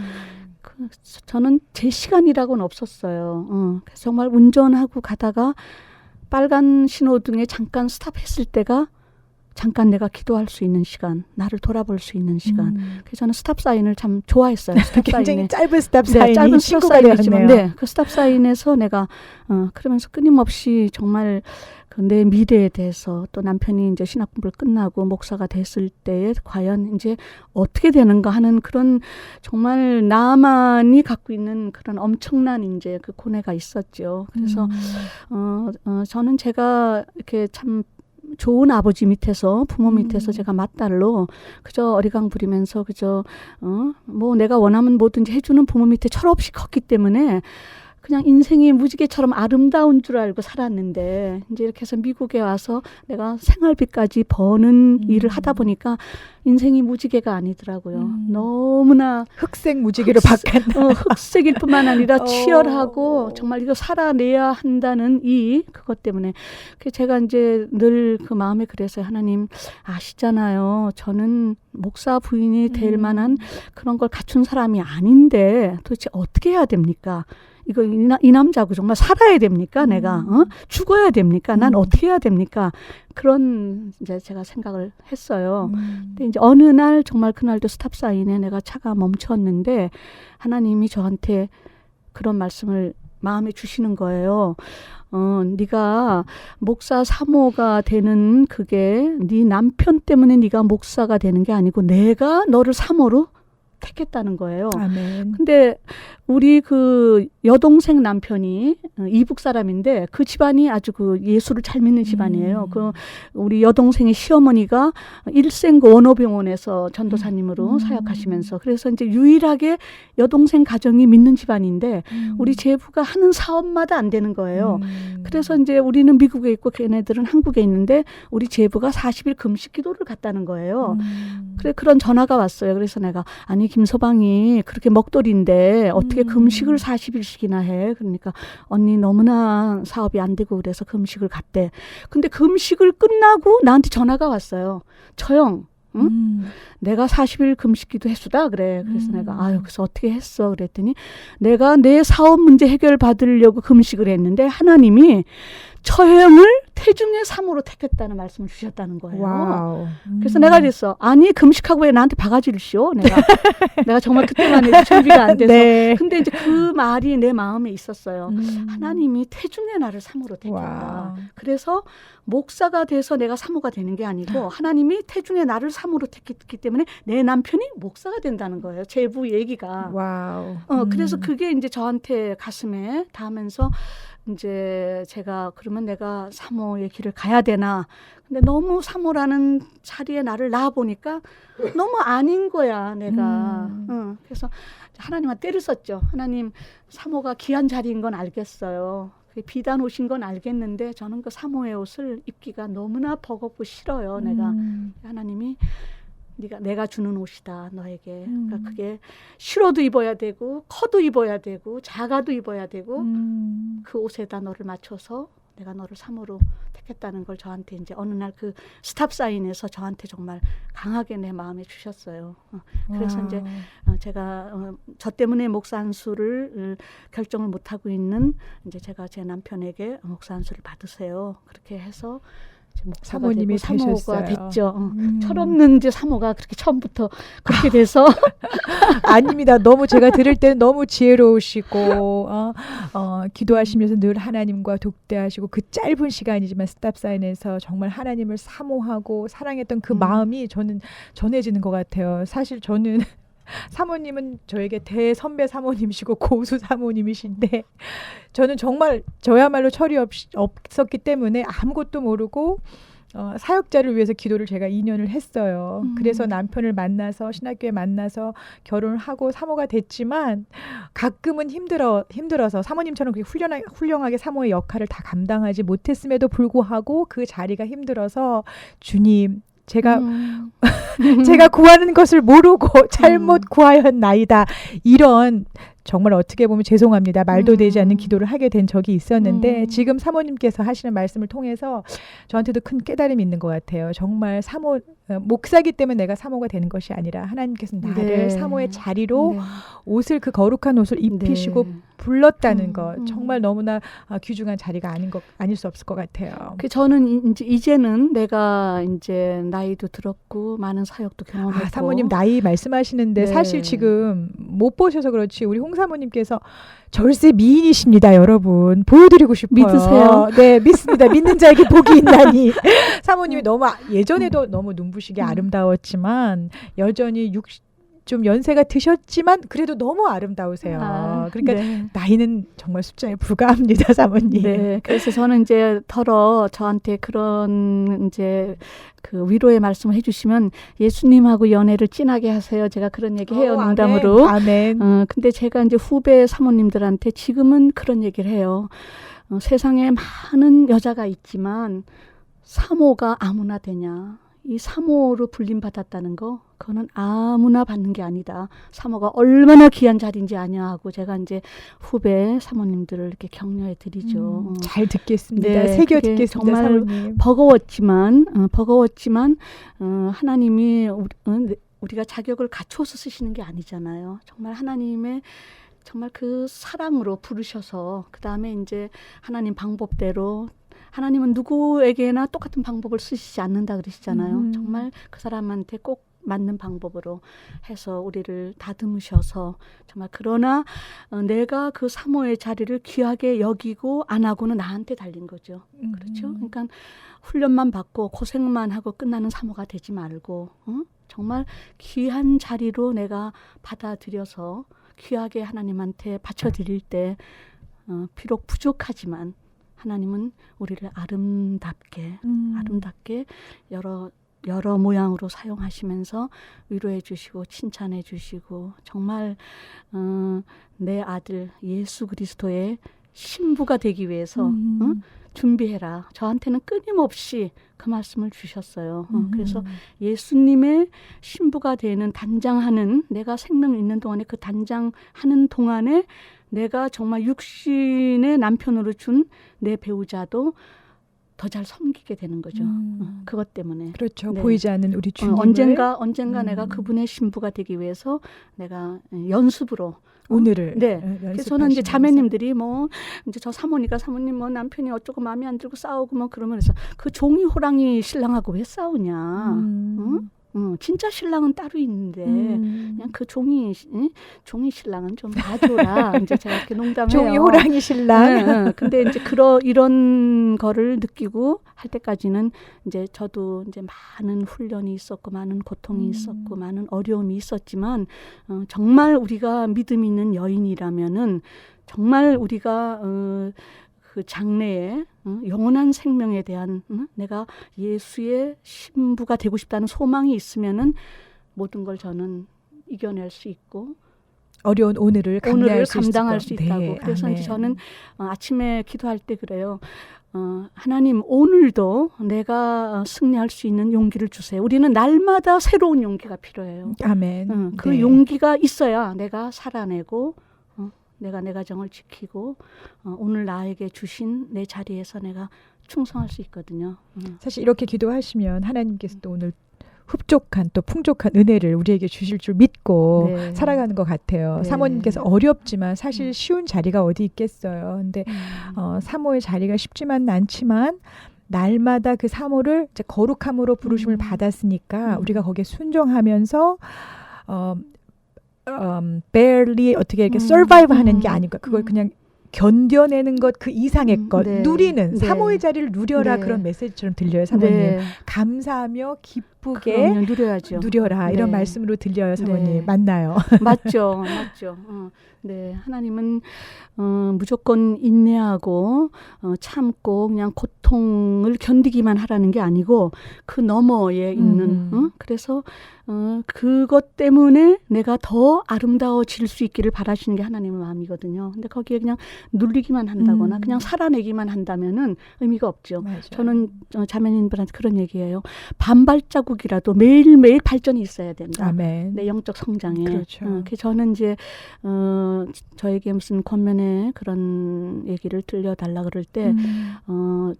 저는 제 시간이라고는 없었어요. 그래서 정말 운전하고 가다가 빨간 신호등에 잠깐 스탑했을 때가 잠깐 내가 기도할 수 있는 시간, 나를 돌아볼 수 있는 시간. 그래서 저는 스탑 사인을 참 좋아했어요. 스탑 굉장히 사인에. 짧은 스탑 사인이 네, 짧은 스탑 신고가 사인이지만, 되었네요. 그 스탑 사인에서 내가 그러면서 끊임없이 정말 내 미래에 대해서 또 남편이 이제 신학 공부를 끝나고 목사가 됐을 때에 과연 이제 어떻게 되는가 하는 그런 정말 나만이 갖고 있는 그런 엄청난 이제 그 고뇌가 있었죠. 그래서 저는 제가 이렇게 참 좋은 아버지 밑에서 부모 밑에서 제가 맏딸로 그저 어리광 부리면서 그저 뭐 내가 원하면 뭐든지 해주는 부모 밑에 철없이 컸기 때문에 그냥 인생이 무지개처럼 아름다운 줄 알고 살았는데 이제 이렇게 해서 미국에 와서 내가 생활비까지 버는 일을 하다 보니까 인생이 무지개가 아니더라고요. 너무나 흑색 무지개로 바뀌었나. 흑색일 뿐만 아니라 치열하고 정말 이거 살아내야 한다는 그것 때문에 제가 이제 늘 그 마음에 그래서요. 하나님 아시잖아요. 저는 목사 부인이 될 만한 그런 걸 갖춘 사람이 아닌데 도대체 어떻게 해야 됩니까? 이거 이 남자하고 정말 살아야 됩니까? 내가 죽어야 됩니까? 난 어떻게 해야 됩니까? 그런 이제 제가 생각을 했어요. 근데 이제 어느 날 정말 그날도 스탑 사인에 내가 차가 멈췄는데 하나님이 저한테 그런 말씀을 마음에 주시는 거예요. 네가 목사 사모가 되는 그게 네 남편 때문에 네가 목사가 되는 게 아니고 내가 너를 사모로 택했다는 거예요. 아멘. 근데 우리 그 여동생 남편이 이북 사람인데 그 집안이 아주 그 예수를 잘 믿는 집안이에요. 그 우리 여동생의 시어머니가 일생그 원어병원에서 전도사님으로 사역하시면서 그래서 이제 유일하게 여동생 가정이 믿는 집안인데 우리 제부가 하는 사업마다 안 되는 거예요. 그래서 이제 우리는 미국에 있고 걔네들은 한국에 있는데 우리 제부가 40일 금식 기도를 갔다는 거예요. 그래 그런 전화가 왔어요. 그래서 내가 아니 김서방이 그렇게 먹돌인데 어떻게 금식을 40일씩이나 해? 그러니까 언니 너무나 사업이 안 되고 그래서 금식을 갔대. 근데 금식을 끝나고 나한테 전화가 왔어요. 처형, 응? 내가 40일 금식기도 했수다 그래. 그래서 내가 그래서 어떻게 했어? 그랬더니 내가 내 사업 문제 해결 받으려고 금식을 했는데 하나님이 처형을 태중의 삶으로 택했다는 말씀을 주셨다는 거예요. 와우. 그래서 내가 그랬어. 아니 금식하고 왜 나한테 바가지를 씌워? 내가 정말 그때만 해도 준비가 안 돼서. 네. 근데 이제 그 말이 내 마음에 있었어요. 하나님이 태중의 나를 사모로 택했다. 와우. 그래서 목사가 돼서 내가 사모가 되는 게 아니고 하나님이 태중의 나를 사모로 택했기 때문에 내 남편이 목사가 된다는 거예요. 제부 얘기가. 와우. 그래서 그게 이제 저한테 가슴에 닿으면서 이제 제가 그러면 내가 사모의 길을 가야 되나. 근데 너무 사모라는 자리에 나를 놔 보니까 너무 아닌 거야, 내가. 그래서 하나님한테 때를 썼죠. 하나님, 사모가 귀한 자리인 건 알겠어요. 비단 옷인 건 알겠는데 저는 그 사모의 옷을 입기가 너무나 버겁고 싫어요, 내가. 하나님이 내가 주는 옷이다 너에게. 그러니까 그게 싫어도 입어야 되고 커도 입어야 되고 작아도 입어야 되고 그 옷에다 너를 맞춰서 내가 너를 사모로 택했다는 걸 저한테 이제 어느 날 그 스탑 사인에서 저한테 정말 강하게 내 마음에 주셨어요. 그래서 와우. 이제 제가 저 때문에 목사 안수를 결정을 못 하고 있는 이제 제가 제 남편에게 목사 안수를 받으세요. 그렇게 해서 목사가 사모님이 되고 사모가 되셨어요. 됐죠. 철없는 이제 사모가 그렇게 처음부터 그렇게 돼서 아닙니다. 너무 제가 들을 때는 너무 지혜로우시고 기도하시면서 늘 하나님과 독대하시고 그 짧은 시간이지만 스탑사인에서 정말 하나님을 사모하고 사랑했던 그 마음이 저는 전해지는 것 같아요. 사실 저는 사모님은 저에게 대선배 사모님이시고 고수 사모님이신데 저는 정말 저야말로 철이 없었기 때문에 아무것도 모르고 사역자를 위해서 기도를 제가 2년을 했어요. 그래서 남편을 만나서 신학교에 만나서 결혼을 하고 사모가 됐지만 가끔은 힘들어서 사모님처럼 그렇게 훌륭하게 사모의 역할을 다 감당하지 못했음에도 불구하고 그 자리가 힘들어서 주님 제가 구하는 것을 모르고 잘못 구하였나이다. 이런 정말 어떻게 보면 죄송합니다. 말도 되지 않는 기도를 하게 된 적이 있었는데 지금 사모님께서 하시는 말씀을 통해서 저한테도 큰 깨달음이 있는 것 같아요. 정말 목사기 때문에 내가 사모가 되는 것이 아니라 하나님께서 나를 네. 사모의 자리로 네. 옷을 그 거룩한 옷을 입히시고 네. 불렀다는 것 정말 너무나 귀중한 자리가 아닐 수 없을 것 같아요. 저는 이제는 내가 이제 나이도 들었고 많은 사역도 경험했고 사모님 나이 말씀하시는데 네. 사실 지금 못 보셔서 그렇지 우리 홍 사모님께서 절세 미인이십니다, 여러분. 보여드리고 싶어요. 믿으세요? 네, 믿습니다. 믿는 자에게 복이 있나니. 사모님이 너무 예전에도 너무 눈부시게 아름다웠지만 여전히 좀 연세가 드셨지만 그래도 너무 아름다우세요. 그러니까 네. 나이는 정말 숫자에 불과합니다, 사모님. 네, 그래서 저는 이제 저한테 그런 이제 그 위로의 말씀을 해주시면 예수님하고 연애를 진하게 하세요. 제가 그런 얘기 해요, 농담으로. 아멘. 근데 제가 이제 후배 사모님들한테 지금은 그런 얘기를 해요. 세상에 많은 여자가 있지만 사모가 아무나 되냐? 이 사모로 불림받았다는 거, 그거는 아무나 받는 게 아니다. 사모가 얼마나 귀한 자리인지 아냐 하고 제가 이제 후배 사모님들을 이렇게 격려해 드리죠. 잘 듣겠습니다. 네, 새겨 그게 듣겠습니다, 정말 사모님. 버거웠지만 하나님이 우리가 자격을 갖춰서 쓰시는 게 아니잖아요. 정말 하나님의 정말 그 사랑으로 부르셔서 그 다음에 이제 하나님 방법대로 하나님은 누구에게나 똑같은 방법을 쓰시지 않는다 그러시잖아요. 정말 그 사람한테 꼭 맞는 방법으로 해서 우리를 다듬으셔서 정말 그러나 내가 그 사모의 자리를 귀하게 여기고 안 하고는 나한테 달린 거죠. 그렇죠? 그러니까 훈련만 받고 고생만 하고 끝나는 사모가 되지 말고 정말 귀한 자리로 내가 받아들여서 귀하게 하나님한테 바쳐드릴 때 비록 부족하지만 하나님은 우리를 아름답게 여러 모양으로 사용하시면서 위로해 주시고 칭찬해 주시고 정말 내 아들 예수 그리스도의 신부가 되기 위해서 준비해라. 저한테는 끊임없이 그 말씀을 주셨어요. 그래서 예수님의 신부가 되는 단장하는 내가 생명 있는 동안에 그 단장하는 동안에 내가 정말 육신의 남편으로 준 내 배우자도 더 잘 섬기게 되는 거죠. 그것 때문에. 그렇죠. 네. 보이지 않는 우리 주님을 언젠가 내가 그분의 신부가 되기 위해서 내가 연습으로 오늘을 그래서 저는 이제 자매님들이 이제 저 사모님 남편이 어쩌고 마음에 안 들고 싸우고 그러면 그래서 그 종이 호랑이 신랑하고 왜 싸우냐? 응? 진짜 신랑은 따로 있는데 그냥 그 종이 신랑은 좀 봐줘라. 이제 제가 이렇게 농담해요. 종이 호랑이 신랑. 근데 이제 이런 거를 느끼고 할 때까지는 이제 저도 이제 많은 훈련이 있었고 많은 고통이 있었고 많은 어려움이 있었지만 정말 우리가 믿음 있는 여인이라면은 정말 우리가 그 장래에 영원한 생명에 대한 내가 예수의 신부가 되고 싶다는 소망이 있으면은 모든 걸 저는 이겨낼 수 있고 어려운 오늘을 감당할 수 있다고. 네, 그래서 아멘. 이제 저는 아침에 기도할 때 그래요. 하나님 오늘도 내가 승리할 수 있는 용기를 주세요. 우리는 날마다 새로운 용기가 필요해요. 아멘. 그 네. 용기가 있어야 내가 살아내고 내가 내 가정을 지키고 오늘 나에게 주신 내 자리에서 내가 충성할 수 있거든요. 사실 이렇게 기도하시면 하나님께서 또 오늘 흡족한 또 풍족한 은혜를 우리에게 주실 줄 믿고 네. 살아가는 것 같아요. 네. 사모님께서 어렵지만 사실 쉬운 자리가 어디 있겠어요. 근데 사모의 자리가 쉽지만은 않지만 날마다 그 사모를 이제 거룩함으로 부르심을 받았으니까 우리가 거기에 순종하면서 barely 어떻게 이렇게 survive 하는 게 아니고 그걸 그냥 견뎌내는 것 그 이상의 것 네. 누리는 네. 사모의 자리를 누려라 네. 그런 메시지처럼 들려요 사모님. 네. 감사하며 기쁘게 그럼요, 누려야죠. 누려라 이런 네. 말씀으로 들려요 사모님. 네. 맞나요? 맞죠, 맞죠. 네, 하나님은 무조건 인내하고 참고 그냥 고통을 견디기만 하라는 게 아니고 그 너머에 있는 그래서 그것 때문에 내가 더 아름다워질 수 있기를 바라시는 게 하나님의 마음이거든요. 근데 거기에 그냥 눌리기만 한다거나 그냥 살아내기만 한다면은 의미가 없죠. 맞아요. 저는 자매님들한테 그런 얘기예요. 반발자국이라도 매일매일 발전이 있어야 된다. 아멘. 내 영적 성장에. 그렇죠. 그래서 저는 이제 저에게 무슨 권면에 그런 얘기를 들려달라 그럴 때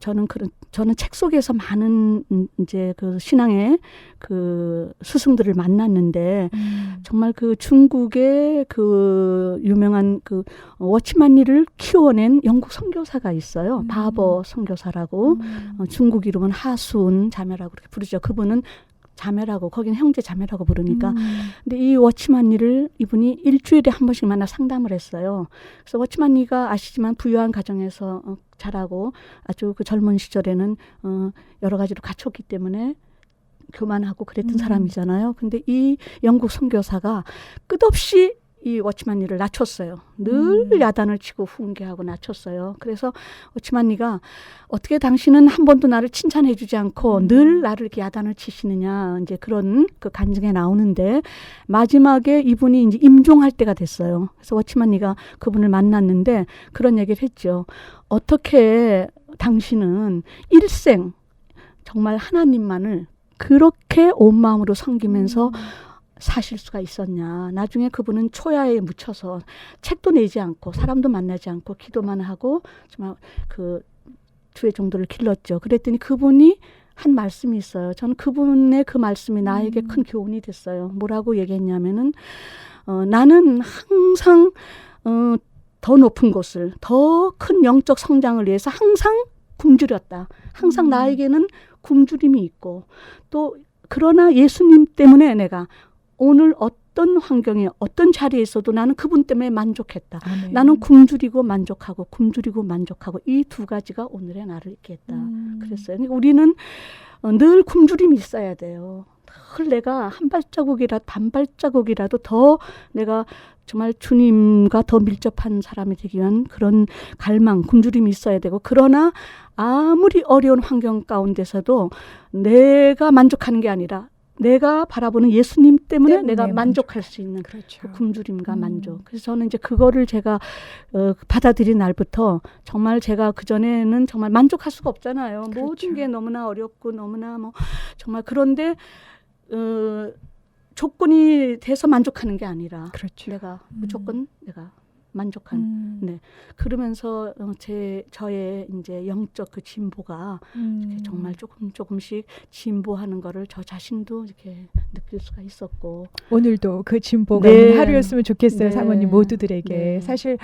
저는 책 속에서 많은 이제 그 신앙의 그 스승들을 만났는데 정말 그 중국의 그 유명한 그 워치만리를 키워낸 영국 선교사가 있어요. 바버 선교사라고 중국 이름은 하순 자매라고 그렇게 부르죠. 그분은 자매라고 거기는 형제 자매라고 부르니까 근데 이 워치만리를 이분이 일주일에 한 번씩 만나 상담을 했어요. 그래서 워치만리가 아시지만 부유한 가정에서 자라고 아주 그 젊은 시절에는 여러 가지로 갖췄기 때문에 교만하고 그랬던 사람이잖아요. 근데 이 영국 선교사가 끝없이 이 워치만리를 낮췄어요. 늘 야단을 치고 훈계하고 낮췄어요. 그래서 워치만리가 어떻게 당신은 한 번도 나를 칭찬해 주지 않고 늘 나를 이렇게 야단을 치시느냐 이제 그런 그 간증에 나오는데 마지막에 이분이 이제 임종할 때가 됐어요. 그래서 워치만리가 그분을 만났는데 그런 얘기를 했죠. 어떻게 당신은 일생 정말 하나님만을 그렇게 온 마음으로 섬기면서 사실 수가 있었냐. 나중에 그분은 초야에 묻혀서 책도 내지 않고 사람도 만나지 않고 기도만 하고 정말 그 주의 정도를 길렀죠. 그랬더니 그분이 한 말씀이 있어요. 저는 그분의 그 말씀이 나에게 큰 교훈이 됐어요. 뭐라고 얘기했냐면은 나는 항상 더 높은 곳을 더 큰 영적 성장을 위해서 항상 굶주렸다. 항상 나에게는 굶주림이 있고 또 그러나 예수님 때문에 내가 오늘 어떤 환경에 어떤 자리에 있어도 나는 그분 때문에 만족했다. 아멘. 나는 굶주리고 만족하고 굶주리고 만족하고 이 두 가지가 오늘의 나를 있게 했다. 그랬어요. 그러니까 우리는 늘 굶주림이 있어야 돼요. 늘 내가 한 발자국이라도 반 발자국이라도 더 내가 정말 주님과 더 밀접한 사람이 되기 위한 그런 갈망, 굶주림이 있어야 되고 그러나 아무리 어려운 환경 가운데서도 내가 만족하는 게 아니라 내가 바라보는 예수님 때문에 내가 만족할 수 있는 그렇죠. 그 굶주림과 만족. 그래서 저는 이제 그거를 제가 받아들인 날부터 정말 제가 그전에는 정말 만족할 수가 없잖아요. 그렇죠. 모든 게 너무나 어렵고 너무나 뭐 정말 그런데 조건이 돼서 만족하는 게 아니라 그렇죠. 내가 무조건 내가 만족한. 네. 그러면서 저의 이제 영적 그 진보가 이렇게 정말 조금씩 진보하는 거를 저 자신도 이렇게 느낄 수가 있었고 오늘도 그 진보가 네. 있는 하루였으면 좋겠어요. 네. 사모님 모두들에게. 네. 사실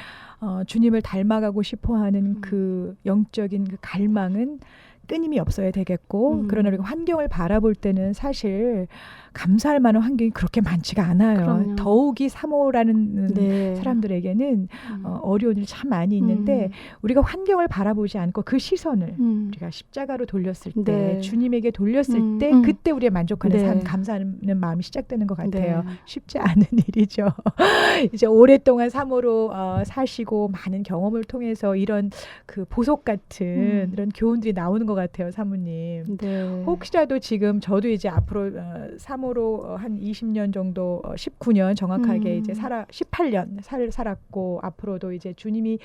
주님을 닮아가고 싶어하는 그 영적인 그 갈망은 끊임이 없어야 되겠고 그러나 우리가 환경을 바라볼 때는 사실 감사할 만한 환경이 그렇게 많지가 않아요. 그럼요. 더욱이 사모라는 네. 사람들에게는 어려운 일이 참 많이 있는데 우리가 환경을 바라보지 않고 그 시선을 우리가 십자가로 돌렸을 때 네. 주님에게 돌렸을 때 그때 우리가 만족하는 네. 삶, 감사하는 마음이 시작되는 것 같아요. 네. 쉽지 않은 일이죠. 이제 오랫동안 사모로 사시고 많은 경험을 통해서 이런 그 보석 같은 이런 교훈들이 나오는 것 같아요, 사모님. 네. 혹시라도 지금 저도 이제 앞으로 사모로 한 20년 정도 19년 정확하게 이제 18년 살았고 앞으로도 이제 주님이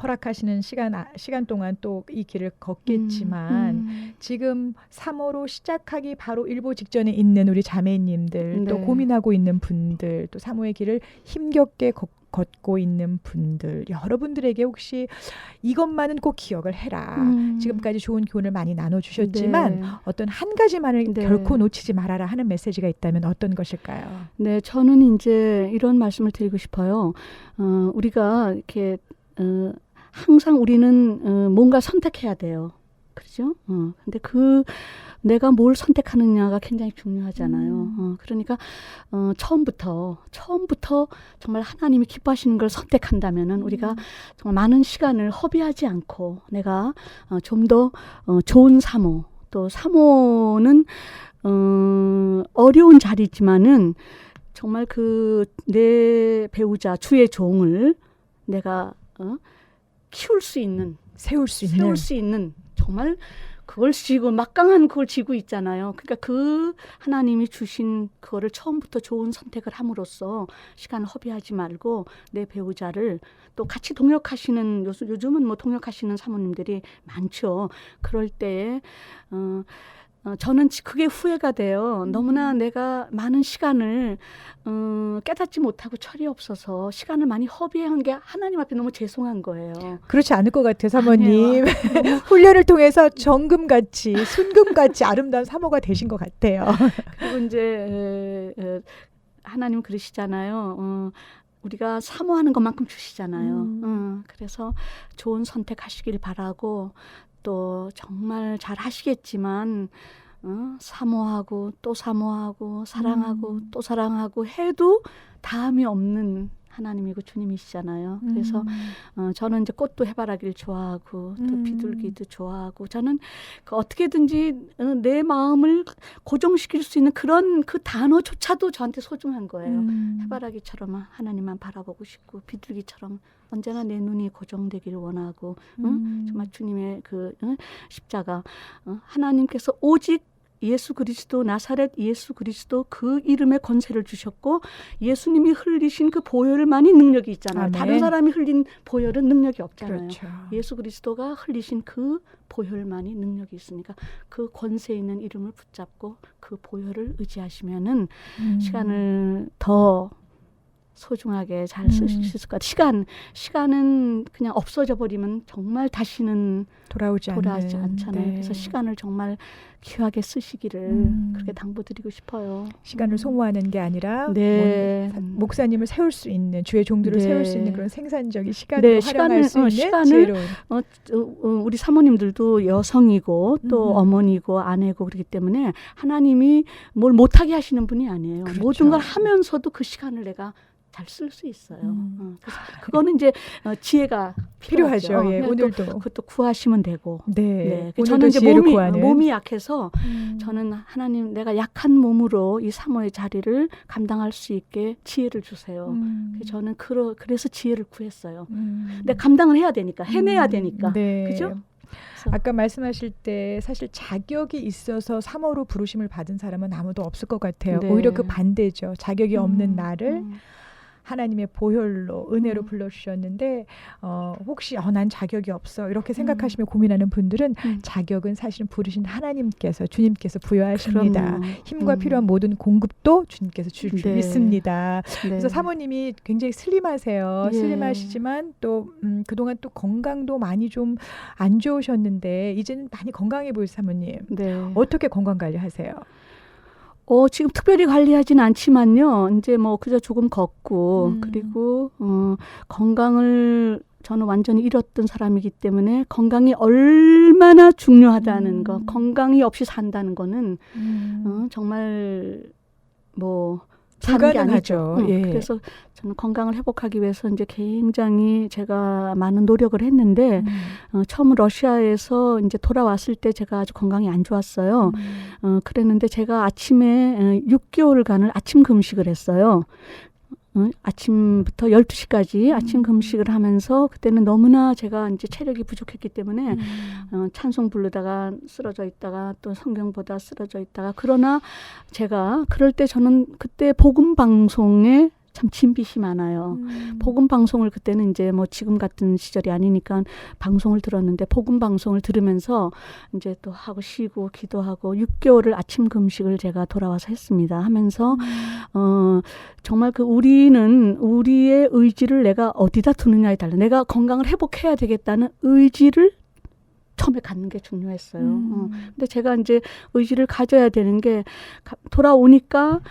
허락하시는 시간 동안 또 이 길을 걷겠지만 지금 3호로 시작하기 바로 일보 직전에 있는 우리 자매님들 또 네. 고민하고 있는 분들 또 3호의 길을 힘겹게 걷고 있는 분들 여러분들에게 혹시 이것만은 꼭 기억을 해라. 지금까지 좋은 교훈을 많이 나눠주셨지만 네. 어떤 한 가지만을 네. 결코 놓치지 말아라 하는 메시지가 있다면 어떤 것일까요? 네, 저는 이제 이런 말씀을 드리고 싶어요. 우리가 이렇게 항상 우리는 뭔가 선택해야 돼요. 그렇죠? 근데 내가 뭘 선택하느냐가 굉장히 중요하잖아요. 그러니까 처음부터 정말 하나님이 기뻐하시는 걸 선택한다면은 우리가 정말 많은 시간을 허비하지 않고 내가 좀 더 좋은 사모, 또 사모는 어려운 자리지만은 정말 내 배우자, 주의 종을 내가 키울 수 있는, 세울 수 있는 정말 그걸 지고 막강한 그걸 지고 있잖아요. 그러니까 그 하나님이 주신 그거를 처음부터 좋은 선택을 함으로써 시간을 허비하지 말고 내 배우자를 또 같이 동역하시는 요즘은 뭐 동역하시는 사모님들이 많죠. 그럴 때에 저는 그게 후회가 돼요. 너무나 내가 많은 시간을 깨닫지 못하고 철이 없어서 시간을 많이 허비한 게 하나님 앞에 너무 죄송한 거예요. 그렇지 않을 것 같아요, 사모님. 훈련을 통해서 정금같이 순금같이 아름다운 사모가 되신 것 같아요. 그리고 이제 하나님 그러시잖아요. 우리가 사모하는 것만큼 주시잖아요. 그래서 좋은 선택하시길 바라고 또 정말 잘 하시겠지만 사모하고 또 사모하고 사랑하고 또 사랑하고 해도 다음이 없는 하나님이고 주님이시잖아요. 그래서 저는 이제 꽃도 해바라기를 좋아하고 또 비둘기도 좋아하고 저는 어떻게든지 내 마음을 고정시킬 수 있는 그런 그 단어조차도 저한테 소중한 거예요. 해바라기처럼 하나님만 바라보고 싶고 비둘기처럼 언제나 내 눈이 고정되기를 원하고 정말 주님의 십자가 하나님께서 오직 예수 그리스도 나사렛 예수 그리스도 그 이름에 권세를 주셨고 예수님이 흘리신 그 보혈만이 능력이 있잖아요. 아멘. 다른 사람이 흘린 보혈은 능력이 없잖아요. 그렇죠. 예수 그리스도가 흘리신 그 보혈만이 능력이 있으니까 그 권세 있는 이름을 붙잡고 그 보혈을 의지하시면은 시간을 더 소중하게 잘 쓰실 수 있을 것 같아요. 시간은 그냥 없어져 버리면 정말 다시는 돌아오지 않잖아요. 네. 그래서 시간을 정말 귀하게 쓰시기를 그렇게 당부드리고 싶어요. 시간을 소모하는 게 아니라 네. 목사님을 세울 수 있는 주의 종들을 네. 세울 수 있는 그런 생산적인 시간을 네, 활용할 수 있는 시간을 지혜로운 우리 사모님들도 여성이고 또 어머니고 아내고 그렇기 때문에 하나님이 뭘 못하게 하시는 분이 아니에요. 그렇죠. 모든 걸 하면서도 그 시간을 내가 잘 쓸 수 있어요. 그래서 그거는 이제 지혜가 필요하죠. 예, 오늘도 그것도 구하시면 되고. 네. 저는 이제 지혜를 구하는. 몸이 약해서 저는 하나님 내가 약한 몸으로 이 사모의 자리를 감당할 수 있게 지혜를 주세요. 저는 그래서 지혜를 구했어요. 근데 감당을 해야 되니까 해내야 되니까. 네. 그죠? 아까 말씀하실 때 사실 자격이 있어서 사모로 부르심을 받은 사람은 아무도 없을 것 같아요. 네. 오히려 그 반대죠. 자격이 없는 나를 하나님의 보혈로 은혜로 불러주셨는데 혹시 난 자격이 없어 이렇게 생각하시며 고민하는 분들은 자격은 사실은 부르신 하나님께서 주님께서 부여하십니다. 힘과 필요한 모든 공급도 주님께서 줄 줄 네. 믿습니다. 네. 그래서 사모님이 굉장히 슬림하세요. 예. 슬림하시지만 또 그동안 또 건강도 많이 좀 안 좋으셨는데 이제는 많이 건강해 보이세요, 사모님. 네. 어떻게 건강 관리하세요? 지금 특별히 관리하진 않지만요. 이제 뭐 그저 조금 걷고 그리고 건강을 저는 완전히 잃었던 사람이기 때문에 건강이 얼마나 중요하다는 거, 건강이 없이 산다는 거는 정말 뭐 사는 게 아니죠. 예. 그래서 저는 건강을 회복하기 위해서 이제 굉장히 제가 많은 노력을 했는데 처음 러시아에서 이제 돌아왔을 때 제가 아주 건강이 안 좋았어요. 그랬는데 제가 아침에 6개월간을 아침 금식을 했어요. 아침부터 12시까지 아침 금식을 하면서 그때는 너무나 제가 이제 체력이 부족했기 때문에 찬송 부르다가 쓰러져 있다가 또 성경 보다 쓰러져 있다가 그러나 제가 그럴 때 저는 그때 복음 방송에 참 진빛이 많아요. 복음 방송을 그때는 이제 뭐 지금 같은 시절이 아니니까 방송을 들었는데 복음 방송을 들으면서 이제 또 하고 쉬고 기도하고 6개월을 아침 금식을 제가 돌아와서 했습니다. 하면서 정말 우리는 우리의 의지를 내가 어디다 두느냐에 달라. 내가 건강을 회복해야 되겠다는 의지를 처음에 갖는 게 중요했어요. 근데 제가 이제 의지를 가져야 되는 게 돌아오니까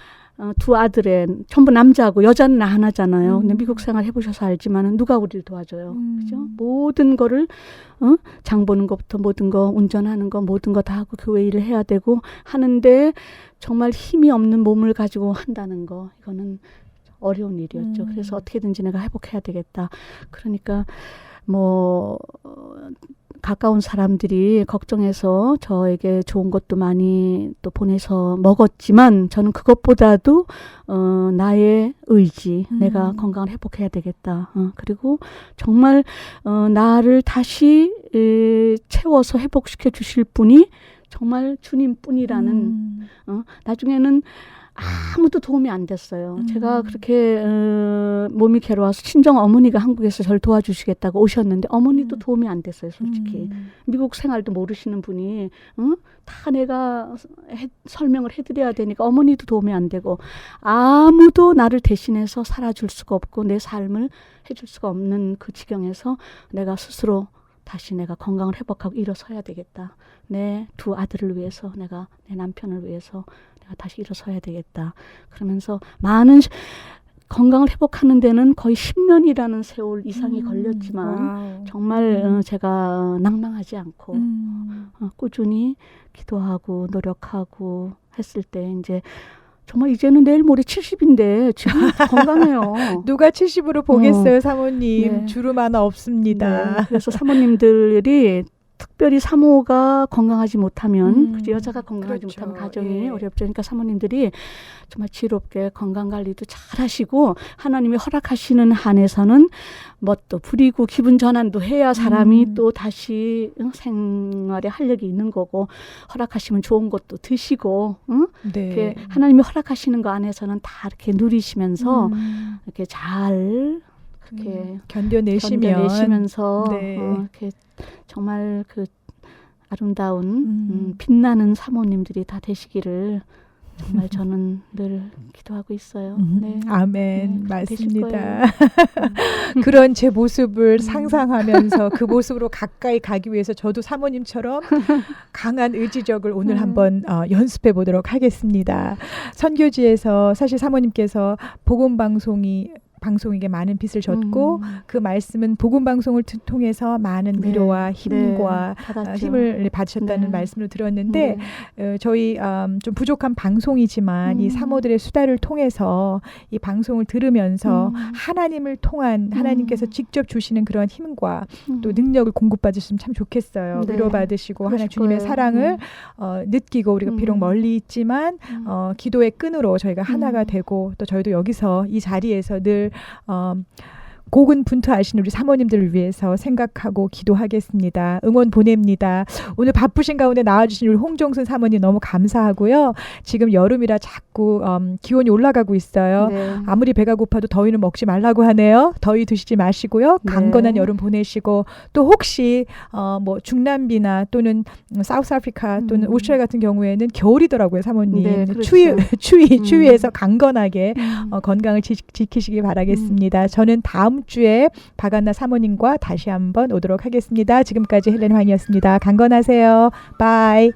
두 아들의 전부 남자고 여자는 나 하나잖아요. 근데 음. 미국 생활 해보셔서 알지만은 누가 우리를 도와줘요. 음. 그죠? 모든 거를 장 보는 것부터 모든 거 운전하는 거 모든 거 다 하고 교회 일을 해야 되고 하는데 정말 힘이 없는 몸을 가지고 한다는 거 이거는 어려운 일이었죠. 그래서 어떻게든지 내가 회복해야 되겠다. 그러니까 뭐 가까운 사람들이 걱정해서 저에게 좋은 것도 많이 또 보내서 먹었지만 저는 그것보다도 나의 의지, 내가 건강을 회복해야 되겠다. 그리고 정말 나를 다시 채워서 회복시켜 주실 분이 정말 주님뿐이라는 나중에는 아무도 도움이 안 됐어요. 제가 그렇게 몸이 괴로워서 친정 어머니가 한국에서 저를 도와주시겠다고 오셨는데 어머니도 도움이 안 됐어요. 솔직히. 미국 생활도 모르시는 분이 다 내가 설명을 해드려야 되니까 어머니도 도움이 안 되고 아무도 나를 대신해서 살아줄 수가 없고 내 삶을 해줄 수가 없는 그 지경에서 내가 스스로 다시 내가 건강을 회복하고 일어서야 되겠다. 내 두 아들을 위해서 내가 내 남편을 위해서 내가 다시 일어서야 되겠다. 그러면서 많은 건강을 회복하는 데는 거의 10년이라는 세월 이상이 걸렸지만 와우. 정말 제가 낭망하지 않고 꾸준히 기도하고 노력하고 했을 때 이제 정말 이제는 내일 모레 70인데 지금 건강해요. 누가 70으로 보겠어요, 사모님. 네. 주름 하나 없습니다. 네, 그래서 사모님들이 특별히 사모가 건강하지 못하면 그죠? 여자가 건강하지 그렇죠. 못하면 가정이 예. 어렵죠. 그러니까 사모님들이 정말 지롭게 건강관리도 잘 하시고 하나님이 허락하시는 한에서는 뭣도 부리고 기분 전환도 해야 사람이 또 다시 생활에 활력이 있는 거고 허락하시면 좋은 것도 드시고 네. 이렇게 하나님이 허락하시는 거 안에서는 다 이렇게 누리시면서 이렇게 잘 그렇게 견뎌내시면서 네. 이렇게 정말 그 아름다운 빛나는 사모님들이 다 되시기를 정말 저는 늘 기도하고 있어요. 네. 아멘. 네, 되실 맞습니다. 그런 제 모습을 상상하면서 그 모습으로 가까이 가기 위해서 저도 사모님처럼 강한 의지력을 오늘 한번 연습해 보도록 하겠습니다. 선교지에서 사실 사모님께서 방송에게 많은 빚을 졌고 그 말씀은 복음 방송을 통해서 많은 네. 위로와 힘과 받았죠. 힘을 받으셨다는 네. 말씀을 들었는데 저희 좀 부족한 방송이지만 이 사모들의 수다를 통해서 이 방송을 들으면서 하나님을 통한 하나님께서 직접 주시는 그런 힘과 또 능력을 공급받으시면 참 좋겠어요. 네. 위로받으시고 하나님 그러실 주님의 거예요. 사랑을 느끼고 우리가 비록 멀리 있지만 기도의 끈으로 저희가 하나가 되고 또 저희도 여기서 이 자리에서 늘 고군분투하신 우리 사모님들을 위해서 생각하고 기도하겠습니다. 응원 보냅니다. 오늘 바쁘신 가운데 나와주신 우리 홍종순 사모님 너무 감사하고요. 지금 여름이라 자꾸 기온이 올라가고 있어요. 네. 아무리 배가 고파도 더위는 먹지 말라고 하네요. 더위 드시지 마시고요. 네. 강건한 여름 보내시고 또 혹시 뭐 중남미나 또는 사우스 아프리카 또는 오스트레일리아 같은 경우에는 겨울이더라고요, 사모님. 네, 그렇죠. 추위에서 강건하게 건강을 지키시기 바라겠습니다. 저는 다음 주에 박안나 사모님과 다시 한번 오도록 하겠습니다. 지금까지 헬렌 황이었습니다. 강건하세요. 바이.